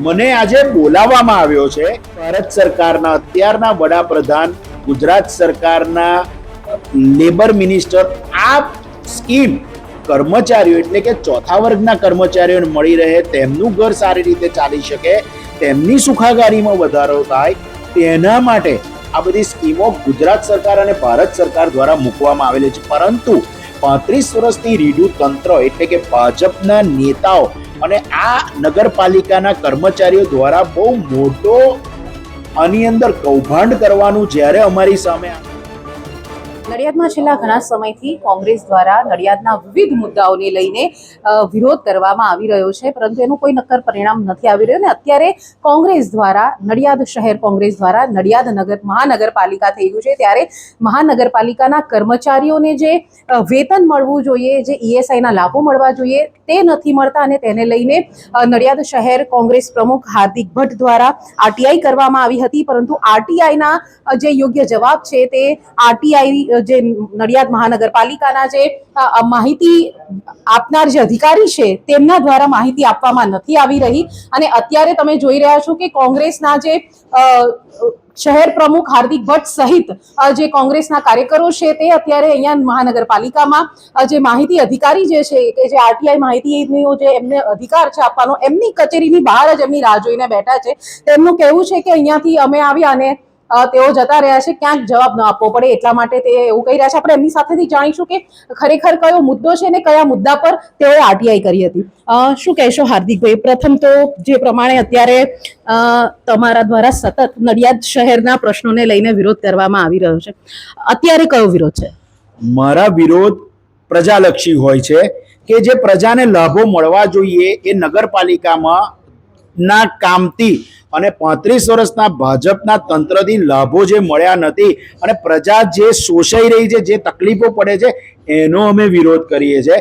મને આજે બોલાવવામાં આવ્યો છે ભારત સરકારના અત્યારના વડાપ્રધાન, ગુજરાત સરકારના લેબર મિનિસ્ટર. આ સ્કીમ કર્મચારીઓ એટલે કે ચોથા વર્ગના કર્મચારીઓને મળી રહે, તેમનું ઘર સારી રીતે ચાલી શકે, તેમની સુખાકારીમાં વધારો થાય, તેના માટે આ બધી સ્કીમો ગુજરાત સરકાર અને ભારત સરકાર દ્વારા મૂકવામાં આવેલી છે. પરંતુ 35 વર્ષથી રીઢું તંત્ર એટલે કે ભાજપના નેતાઓ અને આ નગરપાલિકાના કર્મચારીઓ દ્વારા બહુ મોટો આની અંદર કૌભાંડ કરવાનું જ્યારે અમારી સામે નડિયાદમાં છેલ્લા ઘણા સમયથી કોંગ્રેસ દ્વારા નડિયાદના વિવિધ મુદ્દાઓને લઈને વિરોધ કરવામાં આવી રહ્યો છે, પરંતુ એનું કોઈ નક્કર પરિણામ નથી આવી રહ્યું. અને અત્યારે કોંગ્રેસ દ્વારા નડિયાદ શહેર કોંગ્રેસ દ્વારા નડિયાદ મહાનગરપાલિકા થઈ ગયું છે, ત્યારે મહાનગરપાલિકાના કર્મચારીઓને જે વેતન મળવું જોઈએ, જે ઈએસઆઈના લાભો મળવા જોઈએ, તે નથી મળતા. અને તેને લઈને નડિયાદ શહેર કોંગ્રેસ પ્રમુખ હાર્દિક ભટ્ટ દ્વારા આરટીઆઈ કરવામાં આવી હતી, પરંતુ આરટીઆઈના જે યોગ્ય જવાબ છે તે આરટીઆઈ જે નડિયાદ મહાનગરપાલિકાના જે માહિતી આપનાર જે અધિકારી છે તેમના દ્વારા માહિતી આપવામાં નથી આવી રહી. અને અત્યારે તમે જોઈ રહ્યા છો કે કોંગ્રેસના જે શહેર પ્રમુખ હાર્દિક ભટ્ટ સહિત જે કોંગ્રેસના કાર્યકરો છે તે અત્યારે અહીંયા મહાનગરપાલિકામાં જે માહિતી અધિકારી જે છે કે જે આરટીઆઈ માહિતીનો જે એમને અધિકાર છે આપવાનો, એમની કચેરીની બહાર જ એમની રાહ જોઈને બેઠા છે. તેમનું કહેવું છે કે અહીંયાથી અમે આવ્યા અને તેઓ જતા રહ્યા છે, ક્યાંક જવાબ ન આપવો પડે એટલા માટે તે એવું કહી રહ્યા છે. આપણે એમની સાથેથી જાણીશું કે ખરેખર કયો મુદ્દો છે ને કયા મુદ્દા પર તેઓએ આરટીઆઈ કરી હતી. શું કહેશો હાર્દિકભાઈ? પ્રથમ તો જે પ્રમાણે અત્યારે તમારા દ્વારા સતત નડિયાદ શહેરના પ્રશ્નોને લઈને વિરોધ કરવામાં આવી રહ્યો છે, અત્યારે કયો વિરોધ છે? મારા વિરોધ પ્રજાલક્ષી હોય છે કે જે પ્રજાને લાભો મળવા જોઈએ એ નગરપાલિકામાં ના કામથી અને 35 વર્ષના ભાજપના તંત્રથી લાભો જે મળ્યા નથી અને પ્રજા જે શોષાઈ રહી છે, જે તકલીફો પડે છે, એનો અમે વિરોધ કરીએ છીએ.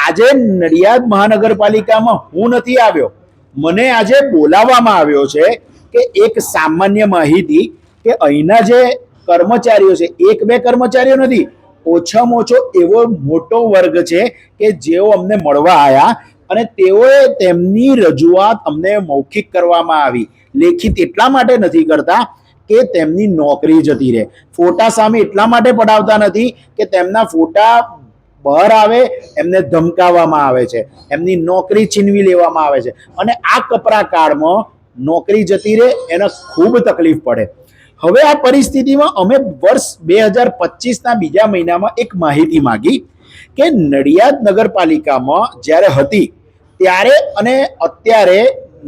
આજે નડિયાદ મહાનગરપાલિકામાં હું નથી આવ્યો, મને આજે બોલાવવામાં આવ્યો છે કે એક સામાન્ય માહિતી કે અહીંના જે કર્મચારીઓ છે, એક બે કર્મચારીઓ નથી, ઓછામાં ઓછો એવો મોટો વર્ગ છે કે જેઓ અમને મળવા આવ્યા અને તેઓએ તેમની રજૂઆત અમને મૌખિક કરવામાં આવી. લેખિત એટલા માટે નથી કરતા કે તેમની નોકરી જતી રહે. ફોટા સામે એટલા માટે પડાવતા નથી કે તેમના ફોટા બહાર આવે, એમને ધમકાવવામાં આવે છે, એમની નોકરી છીનવી લેવામાં આવે છે અને આ કપરા કાળમાં નોકરી જતી રહે એને ખૂબ તકલીફ પડે. હવે આ પરિસ્થિતિમાં અમે વર્ષ 2025ના બીજા મહિનામાં એક માહિતી માંગી કે નડિયાદ નગરપાલિકામાં જ્યારે હતી ત્યારે અને અત્યારે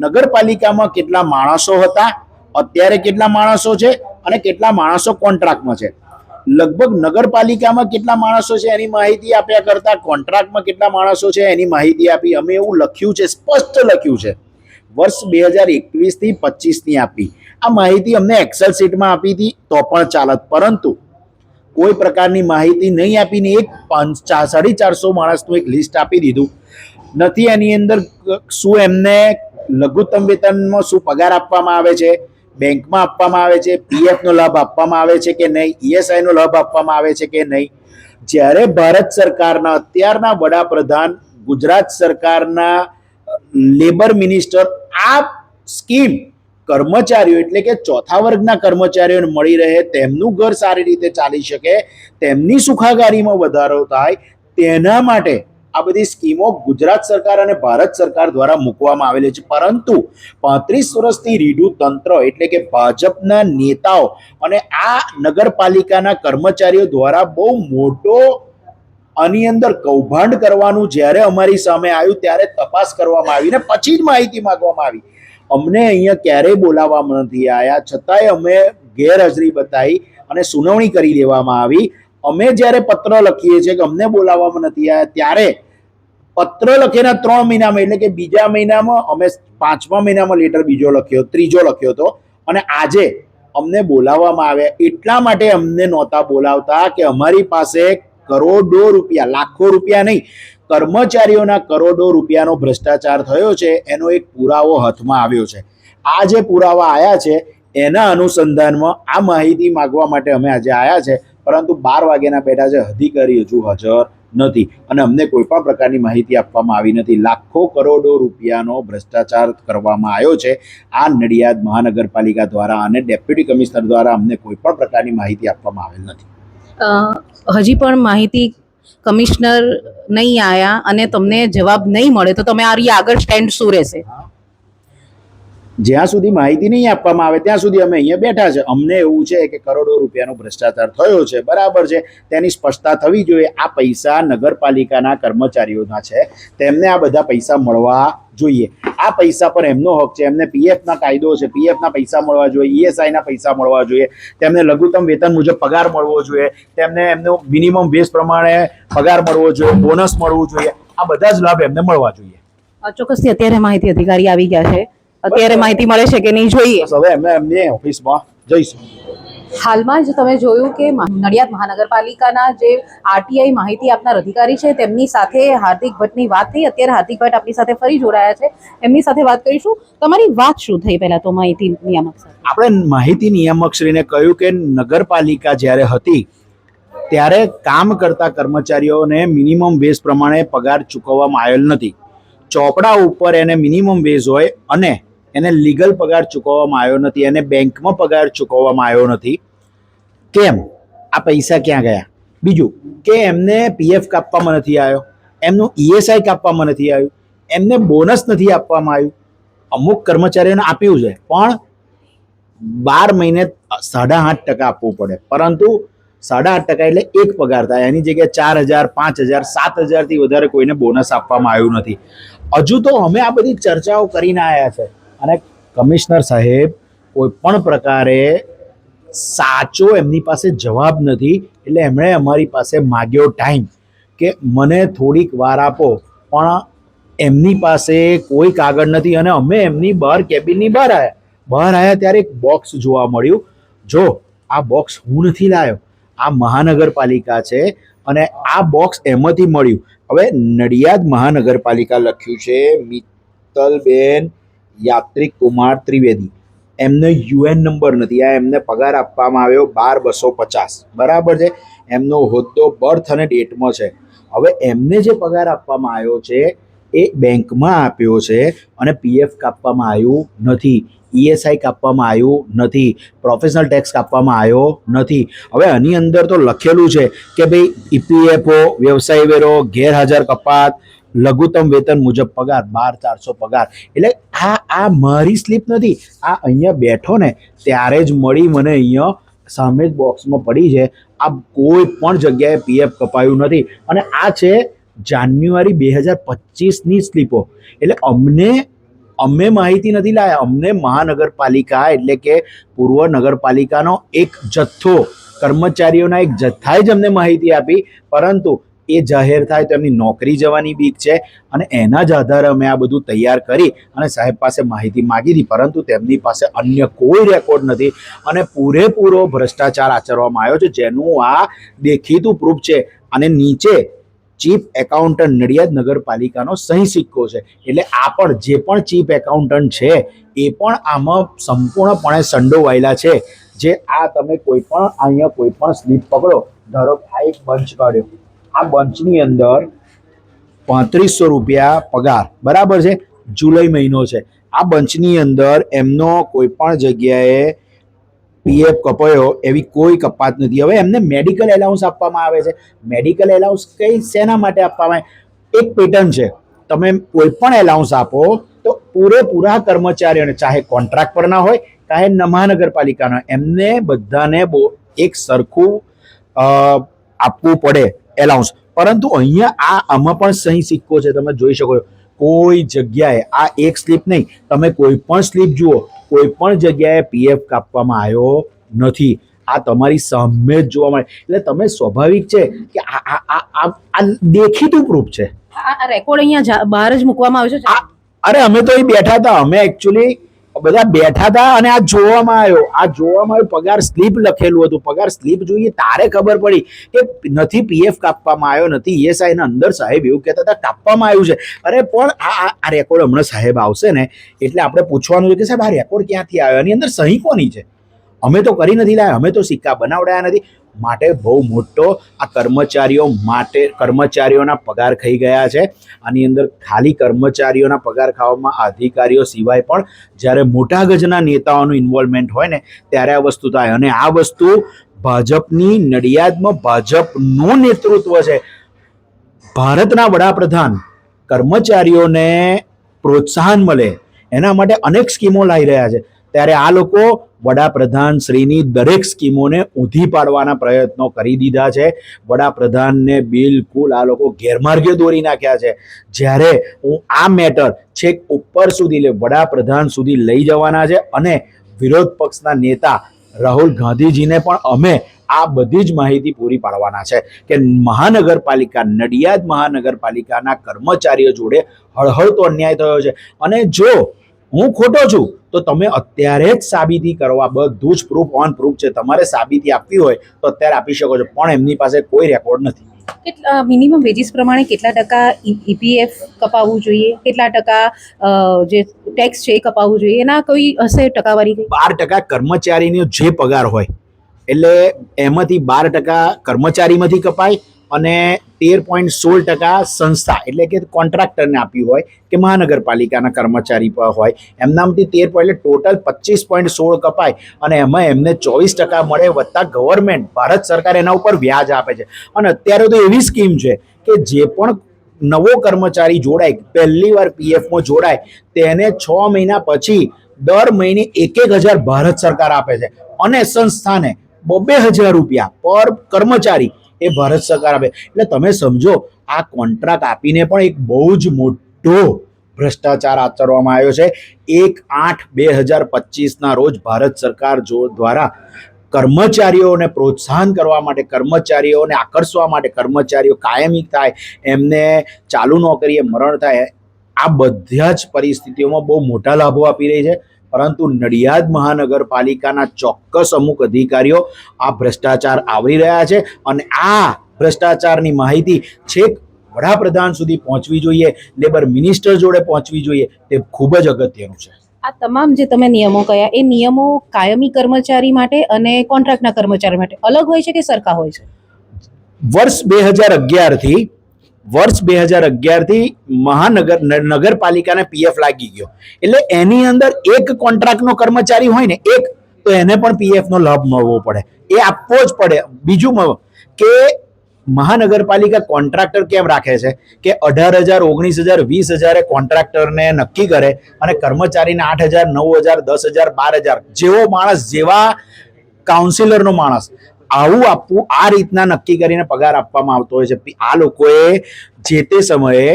નગરપાલિકામાં કેટલા માણસો હતા, અત્યારે કેટલા માણસો છે અને કેટલા માણસો કોન્ટ્રાક્ટમાં છે. લગભગ નગરપાલિકામાં કેટલા માણસો છે એની માહિતી આપ્યા કરતા કોન્ટ્રાક્ટમાં કેટલા માણસો છે એની માહિતી આપી. અમે એવું લખ્યું છે, સ્પષ્ટ લખ્યું છે, વર્ષ 2021 થી 25ની આપી. આ માહિતી અમને એક્સેલ શીટમાં આપી હતી તો પણ ચાલત, પરંતુ કોઈ પ્રકારની માહિતી નહીં આપીને એક 450 માણસનું એક લિસ્ટ આપી દીધું નથી. એની અંદર શું એમને લઘુત્તમ વેતનમાં શું પગાર આપવામાં આવે છે, બેંકમાં આપવામાં આવે છે, પીએફનો લાભ આપવામાં આવે છે કે નહીં, ઈએસઆઈનો લાભ આપવામાં આવે છે કે નહીં. જ્યારે ભારત સરકારના અત્યારના વડાપ્રધાન, ગુજરાત સરકારના લેબર મિનિસ્ટર આ સ્કીમ કર્મચારીઓ એટલે કે ચોથા વર્ગના કર્મચારીઓને મળી રહે, તેમનું ઘર સારી રીતે ચાલી શકે, તેમની સુખાકારીમાં વધારો થાય, તેના માટે આ બધી સ્કીમો ગુજરાત સરકાર અને ભારત સરકાર દ્વારા મૂકવામાં આવેલી છે. પરંતુ 35 વર્ષથી રીઢું તંત્ર એટલે કે ભાજપના નેતાઓ અને આ નગરપાલિકાના કર્મચારીઓ દ્વારા બહુ મોટો આની અંદર કૌભાંડ કરવાનું જ્યારે અમારી સામે આવ્યું ત્યારે તપાસ કરવામાં આવી ને પછી જ માહિતી માંગવામાં આવી. અમને અહીંયા ક્યારેય બોલાવવામાં નથી આવ્યા, છતાંય અમે ગેરહાજરી બતાવી અને સુનાવણી કરી દેવામાં આવી. અમે જ્યારે પત્ર લખીએ છીએ કે અમને બોલાવવામાં નથી આવ્યા, ત્યારે પત્ર લખેના 3 મહિનામાં એટલે કે બીજા મહિનામાં અમે 5મા મહિનામાં લેટર ત્રીજો લખ્યો હતો અને આજે અમને બોલાવવામાં આવ્યા. એટલા માટે અમને નહોતા બોલાવતા કે અમારી પાસે કરોડો રૂપિયા, લાખો રૂપિયા નહીં, કર્મચારીઓના કરોડો રૂપિયાનો ભ્રષ્ટાચાર થયો છે એનો એક પુરાવો હાથમાં આવ્યો છે. આ જે પુરાવા આવ્યા છે એના અનુસંધાનમાં આ માહિતી માંગવા માટે અમે આજે આવ્યા છે, પરંતુ 12 વાગ્યાના બેઠા છે, અધિકારી હજુ હાજર નથી અને અમને કોઈ પણ પ્રકારની માહિતી આપવામાં આવી નથી. લાખો કરોડો રૂપિયાનો ભ્રષ્ટાચાર કરવામાં આવ્યો છે આ નડિયાદ મહાનગરપાલિકા દ્વારા અને ડેપ્યુટી કમિશનર દ્વારા અમને કોઈ પણ પ્રકારની માહિતી આપવામાં આવેલ નથી. હજી પણ માહિતી કમિશનર નહીં આવ્યા અને તમને જવાબ નહીં મળે તો તમે આગળ સ્ટેન્ડ શું રહેશે? જ્યાં સુધી માહિતી નહીં આપવામાં આવે ત્યાં સુધી અમે અહીંયા બેઠા છે. અમને એવું છે કે કરોડો રૂપિયાનો ભ્રષ્ટાચાર થયો છે, બરાબર છે, તેની સ્પષ્ટતા થવી જોઈએ. આ પૈસા નગરપાલિકાના કર્મચારીઓના છે, તેમને આ બધા પૈસા મળવા જોઈએ. આ પૈસા પર એમનો હક છે. એમને પીએફના કાયદો છે, પીએફના પૈસા મળવા જોઈએ, ઈએસઆઈના પૈસા મળવા જોઈએ, તેમને લઘુત્તમ વેતન મુજબ પગાર મળવો જોઈએ, તેમને એમનો મિનિમમ વેજ પ્રમાણે પગાર મળવો જોઈએ, બોનસ મળવું જોઈએ. આ બધા જ લાભ એમને મળવા જોઈએ. ચોક્કસથી અત્યારે માહિતી અધિકારી આવી ગયા છે, અત્યારે માહિતી મળે છે કે નહીં જોઈએ. બસ હવે અમે એમની ઓફિસમાં જઈશું. હાલમાં જ તમે જોયું કે નડિયાદ મહાનગરપાલિકાના જે આરટીઆઈ માહિતી આપનાર અધિકારી છે તેમની સાથે હાર્દિક ભટ્ટની વાત થઈ. અત્યારે હાર્દિક ભટ્ટ આપણી સાથે ફરી જોડાયા છે, એમની સાથે વાત કરીશું. તમારી વાત શું થઈ પહેલા તો માહિતી નિયામક સાથે? આપણે માહિતી નિયામકશ્રીને કહ્યું કે નગરપાલિકા જ્યારે હતી ત્યારે કામ કરતા કર્મચારીઓને મિનિમમ વેજ પ્રમાણે પગાર ચૂકવવામાં આવેલ નથી. ચોપડા ઉપર એને મિનિમમ વેજ હોય અને એને લીગલ પગાર ચૂકવવામાં આવ્યો નથી, એને બેંકમાં પગાર ચૂકવવામાં આવ્યો નથી. કેમ? આ પૈસા ક્યાં ગયા? બીજું કે એમને પીએફ કાપવામાં નથી આવ્યો, એમનું ઈએસઆઈ કાપવામાં નથી આવ્યું, એમને બોનસ નથી આપવામાં આવ્યું. અમુક કર્મચારીઓને આપ્યું છે પણ 12 મહિને 8.5% આપવું પડે, પરંતુ 8.5% એટલે એક પગાર થાય. એની જગ્યાએ 4,000, 5,000, 7,000 થી વધારે કોઈને બોનસ આપવામાં આવ્યું નથી. હજુ તો અમે આ બધી ચર્ચાઓ કરીને આવ્યા છે અને કમિશનર સાહેબ કોઈ પણ પ્રકારે સાચો એમની પાસે જવાબ નથી. એટલે એમણે અમારી પાસે માગ્યો ટાઈમ કે મને થોડીક વાર આપો, પણ એમની પાસે કોઈ કાગળ નથી. અને અમે એમની બહાર કેબિનની બહાર આવ્યા ત્યારે એક બોક્સ જોવા મળ્યું. જો આ બોક્સ હું નથી લાવ્યો, આ મહાનગરપાલિકા છે અને આ બોક્સ એમાંથી મળ્યું. હવે નડિયાદ મહાનગરપાલિકા લખ્યું છે મિત્તલબેન યાત્રિક કુમાર ત્રિવેદી, એમનો યુએન નંબર નથી. આ એમને પગાર આપવામાં આવ્યો 12,250, બરાબર છે. એમનો હોદ્દો બર્થ અને ડેટમાં છે. હવે એમને જે પગાર આપવામાં આવ્યો છે એ બેંકમાં આપ્યો છે અને પીએફ કાપવામાં આવ્યું નથી, ઈએસઆઈ કાપવામાં આવ્યું નથી, પ્રોફેશનલ ટેક્સ કાપવામાં આવ્યો નથી. હવે આની અંદર તો લખેલું છે કે ભાઈ ઈપીએફઓ, વ્યવસાય વેરો, ગેરહાજર કપાત, લઘુત્તમ વેતન મુજબ પગાર 12,400 પગાર. એટલે આ મારી સ્લીપ નથી, આ અહીંયા બેઠો ને ત્યારે જ મળી મને. અહીંયા સામે જ બોક્સમાં પડી છે. આ કોઈ પણ જગ્યાએ પીએફ કપાયું નથી અને આ છે જાન્યુઆરી 2025ની સ્લીપો. એટલે અમે માહિતી નથી લાયા. અમને મહાનગરપાલિકા એટલે કે પૂર્વ નગરપાલિકાનો એક જથ્થો, કર્મચારીઓના એક જથ્થાએ જ અમને માહિતી આપી, પરંતુ એ જાહેર થાય તો એમની નોકરી જવાની બીક છે અને એના જ આધારે અમે આ બધું તૈયાર કરી અને સાહેબ પાસે માહિતી માગી હતી. પરંતુ તેમની પાસે અન્ય કોઈ રેકોર્ડ નથી અને પૂરેપૂરો ભ્રષ્ટાચાર આચરવામાં આવ્યો છે, જેનું આ દેખીતું પ્રૂફ છે. અને નીચે ચીફ એકાઉન્ટન્ટ નડિયાદ નગરપાલિકાનો સહી સિક્કો છે. એટલે આ પણ જે પણ ચીફ એકાઉન્ટન્ટ છે એ પણ આમાં સંપૂર્ણપણે સંડોવાયેલા છે. જે આ તમે કોઈ પણ અહીંયા કોઈ પણ સ્લીપ પકડો, ધારો આ એક બંચ કાઢ્યો, આ બંચની અંદર 3500 રૂપિયા પગાર, બરાબર છે, જુલાઈ મહિનો છે. આ બંચની અંદર એમનો કોઈ પણ જગ્યાએ પીએફ કપાયો એવી કોઈ કપાત નથી. હવે એમને મેડિકલ એલાઉન્સ આપવામાં આવે છે. મેડિકલ એલાઉન્સ કઈ શેના માટે આપવામાં આવે? એક પેટર્ન છે, તમે કોઈ પણ એલાઉન્સ આપો તો પૂરેપૂરા કર્મચારીઓને, ચાહે કોન્ટ્રાક્ટ પર ના હોય ચાહે મહાનગરપાલિકાના, એમને બધાને એક સરખું આપવું પડે એલાઉન્સ. પરંતુ અહીંયા આમાં પણ સહી સિક્કો છે, તમે જોઈ શકો છો. કોઈ જગ્યાએ આ એક સ્લીપ નહીં, તમે કોઈ પણ સ્લીપ જુઓ, કોઈ પણ જગ્યાએ પીએફ કાપવામાં આવ્યો નથી. આ તમારી સામે જ જોવા મળે. એટલે તમે સ્વાભાવિક છે કે આ દેખીતું પ્રૂફ છે. આ રેકોર્ડ અહીંયા બહાર જ મૂકવામાં આવ્યો છે. અરે અમે તો અહીં બેઠા હતા, અમે એકચ્યુઅલી બધા બેઠા હતા અને આ જોવામાં આવ્યો પગાર સ્લીપ લખેલું હતું. પગાર સ્લીપ જોઈએ તારે ખબર પડી કે નથી પીએફ કાપવામાં આવ્યો, નથી ઈએસઆઈ ના અંદર સાહેબ એવું કહેતા હતા કાપવામાં આવ્યું છે. અરે પણ આ રેકોર્ડ હમણાં સાહેબ આવશે ને એટલે આપણે પૂછવાનું છે કે સાહેબ આ રેકોર્ડ ક્યાંથી આવ્યો, એની અંદર સહી કોની છે? અમે તો કરી નથી લાયા, અમે તો સિક્કા બનાવડાયા નથી. માટે બહુ મોટો આ કર્મચારીઓના પગાર ખાઈ ગયા છે. આની અંદર ખાલી કર્મચારીઓના પગાર ખાવામાં અધિકારીઓ સિવાય પણ જ્યારે મોટા ગજના નેતાઓનું ઇન્વોલ્વમેન્ટ હોય ને ત્યારે આ વસ્તુ થાય. અને આ વસ્તુ ભાજપની નડિયાદમાં ભાજપનું નેતૃત્વ છે. ભારતના વડાપ્રધાન કર્મચારીઓને પ્રોત્સાહન મળે એના માટે અનેક સ્કીમો લાવી રહ્યા છે. ત્યારે આ લોકો વડાપ્રધાન શ્રીની દરેક સ્કીમોને ઊંધી પાડવાના પ્રયત્નો કરી દીધા છે. વડાપ્રધાનને બિલકુલ આ લોકો ગેરમાર્ગે દોરી નાખ્યા છે. જ્યારે હું આ મેટર છેક ઉપર સુધી વડાપ્રધાન સુધી લઈ જવાના છે અને વિરોધ પક્ષના નેતા રાહુલ ગાંધીજીને પણ અમે આ બધી જ માહિતી પૂરી પાડવાના છે કે નડિયાદ મહાનગરપાલિકાના કર્મચારીઓ જોડે હળહળતો અન્યાય થયો છે. અને જો હું ખોટો છું તો તમે અત્યારે જ સાબિતી કરવા, બધું જ પ્રૂફ ઓન પ્રૂફ છે. તમારે સાબિતી આપવી હોય તો અત્યારે આપી શકો છો, પણ એમની પાસે કોઈ રેકોર્ડ નથી. કેટલા મિનિમમ વેજીસ પ્રમાણે કેટલા ટકા ઈપીએફ કપાવવું જોઈએ, કેટલા ટકા જે ટેક્સ છે એ કપાવવું જોઈએ, એના કોઈ હશે ટકાવારી? 12% કર્મચારીનો જે પગાર હોય એટલે એમાંથી 12% કર્મચારીમાંથી કપાય અને 13.16% સંસ્થા એટલે કે કોન્ટ્રાક્ટરને આપ્યું હોય કે મહાનગરપાલિકાના કર્મચારી પર હોય એમનામાંથી 13 એટલે ટોટલ 25.16 કપાય અને એમાં એમને 24% મળે વત્તા ગવર્મેન્ટ ભારત સરકાર એના ઉપર વ્યાજ આપે છે. અને અત્યારે તો એવી સ્કીમ છે કે જે પણ નવો કર્મચારી જોડાય, પહેલી વાર પીએફમાં જોડાય તેને 6 મહિના પછી દર મહિને 1,000 ભારત સરકાર આપે છે અને સંસ્થાને 2,000 રૂપિયા પર કર્મચારી એ ભારત સરકાર આપે. એટલે તમે સમજો આ કોન્ટ્રાક્ટ આપીને પણ એક બહુ જ મોટો ભ્રષ્ટાચાર આચરવામાં આવ્યો છે. 1/8/2025 રોજ ભારત સરકાર દ્વારા કર્મચારીઓને પ્રોત્સાહન કરવા માટે, કર્મચારીઓને આકર્ષવા માટે, કર્મચારીઓ કાયમી થાય, એમને ચાલુ નોકરીએ મરણ થાય, આ બધા જ પરિસ્થિતિઓમાં બહુ મોટા લાભો આપી રહી છે. પરંતુ નડિયાદ મહાનગરપાલિકાના ચોક્કસ અમુક અધિકારીઓ આ ભ્રષ્ટાચાર આવરી રહ્યા છે અને આ ભ્રષ્ટાચારની માહિતી છેક વડાપ્રધાન સુધી પહોંચવી જોઈએ, લેબર મિનિસ્ટર જોડે પહોંચવી જોઈએ. તે ખૂબ જ અગત્યનું છે. આ તમામ જે તમે નિયમો કયા, એ નિયમો કાયમી કર્મચારી માટે અને કોન્ટ્રાક્ટના કર્મચારી માટે અલગ હોય છે કે સરખા હોય છે? વર્ષ 2011થી નગરપાલિકાને પીએફ લાગી ગયો એટલે એની અંદર એક કોન્ટ્રાક્ટનો કર્મચારી હોય ને એક, તો એને પણ પીએફ નો લાભ મળવો પડે, એ આપવો જ પડે. બીજું કે મહાનગરપાલિકા કોન્ટ્રાક્ટર કેમ રાખે છે કે 18,000, 19,000, 20,000 કોન્ટ્રાક્ટરને નક્કી કરે અને કર્મચારીને 8,000, 9,000, 10,000, 12,000 જેવો માણસ, જેવા કાઉન્સિલરનો માણસ આવું આપવું, આ રીતના નક્કી કરીને પગાર આપવામાં આવતો હોય છે. આ લોકોએ જે તે સમયે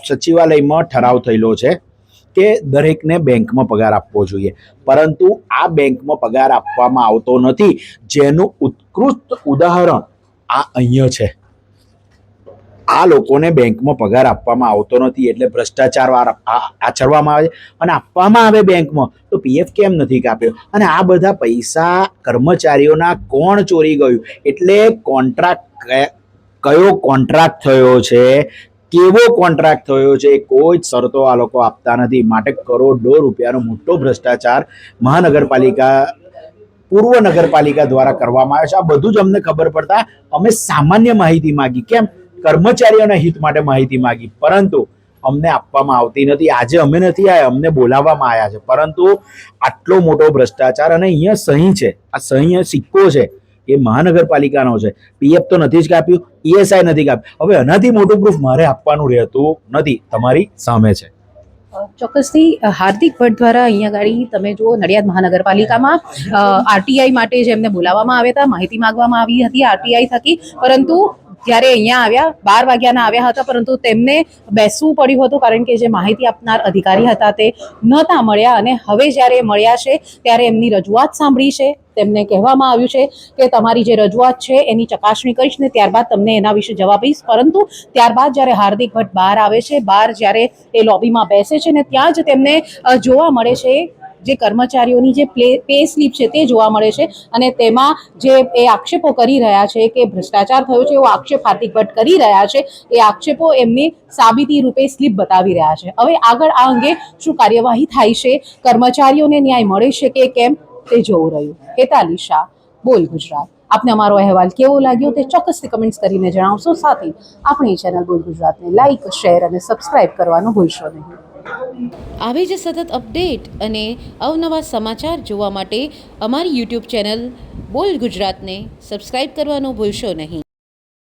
સચિવાલયમાં ઠરાવ થયેલો છે કે દરેકને બેંકમાં પગાર આપવો જોઈએ, પરંતુ આ બેંકમાં પગાર આપવામાં આવતો નથી. જેનું ઉત્કૃષ્ટ ઉદાહરણ આ અહીંયા છે. આ લોકોને બેંકમાં પગાર આપવામાં આવતો નથી એટલે ભ્રષ્ટાચાર આચરવામાં આવે છે. અને આપવામાં આવે બેંકમાં તો પીએફ કેમ નથી કાપ્યો? અને આ બધા પૈસા કર્મચારીઓના કોણ ચોરી ગયું? એટલે કયો કોન્ટ્રાક્ટ થયો છે, કેવો કોન્ટ્રાક્ટ થયો છે, કોઈ જ શરતો આ લોકો આપતા નથી. માટે કરોડો રૂપિયાનો મોટો ભ્રષ્ટાચાર પૂર્વ નગરપાલિકા દ્વારા કરવામાં આવે છે. આ બધું જ અમને ખબર પડતા અમે સામાન્ય માહિતી માગી, કેમ કર્મચારીઓના હિત માટે માહિતી માગી, પરંતુ અમને આપવામાં આવતી નથી. આજે અમે નથી આવ્યા, અમને બોલાવવામાં આવ્યા છે, પરંતુ આટલો મોટો ભ્રષ્ટાચાર અને અહીંયા સહી છે, આ સહી સિક્કો છે એ મહાનગરપાલિકાનો છે. પીએફ તો નથી જ કાપ્યું, ઈએસઆઈ નથી કાપ્યું. હવે એનાથી મોટું પ્રૂફ મારે આપવાનું રહેતું નથી, તમારી સામે છે. ચોક્કસથી હાર્દિક ભટ્ટ દ્વારા અહીંયા ગાડી તમે જુઓ નડિયાદ મહાનગરપાલિકામાં આરટીઆઈ માટે જેમને બોલાવવામાં આવ્યા હતા, માહિતી માંગવામાં આવી હતી આરટીઆઈ થકી, પરંતુ જ્યારે અહીંયા આવ્યા 12 વાગ્યાના આવ્યા હતા, પરંતુ તેમને બેસવું પડ્યું હતું કારણ કે જે માહિતી આપનાર અધિકારી હતા તે નહોતા મળ્યા. અને હવે જ્યારે મળ્યા છે ત્યારે એમની રજૂઆત સાંભળી છે. તેમને કહેવામાં આવ્યું છે કે તમારી જે રજૂઆત છે એની ચકાસણી કરીશ ને ત્યારબાદ તમને એના વિશે જવાબ આપીશ. પરંતુ ત્યારબાદ જ્યારે હાર્દિક ભટ્ટ બહાર આવે છે, બહાર જ્યારે એ લોબીમાં બેસે છે ને ત્યાં જ તેમને જોવા મળે છે જે કર્મચારીઓની જે પે સ્લીપ છે તે જોવા મળે છે અને તેમાં જે એ આક્ષેપો કરી રહ્યા છે કે ભ્રષ્ટાચાર થયો છે એવો આક્ષેપ હાર્દિક ભટ્ટ કરી રહ્યા છે, એ આક્ષેપો એમની સાબિતી રૂપે સ્લીપ બતાવી રહ્યા છે. હવે આગળ આ અંગે શું કાર્યવાહી થાય છે, કર્મચારીઓને ન્યાય મળે છે કે કેમ, તે જોવું રહ્યું. હેતાલી શાહ, બોલ ગુજરાત. આપને અમારો અહેવાલ કેવો લાગ્યો તે ચોક્કસથી કમેન્ટ્સ કરીને જણાવશો. સાથે આપણી ચેનલ બોલ ગુજરાતને લાઇક, શેર અને સબસ્ક્રાઇબ કરવાનું ભૂલશો નહીં. આવી જ સતત અપડેટ અને અવનવા સમાચાર જોવા માટે અમારી યુટ્યુબ ચેનલ બોલ ગુજરાતને સબસ્ક્રાઇબ કરવાનું ભૂલશો નહીં.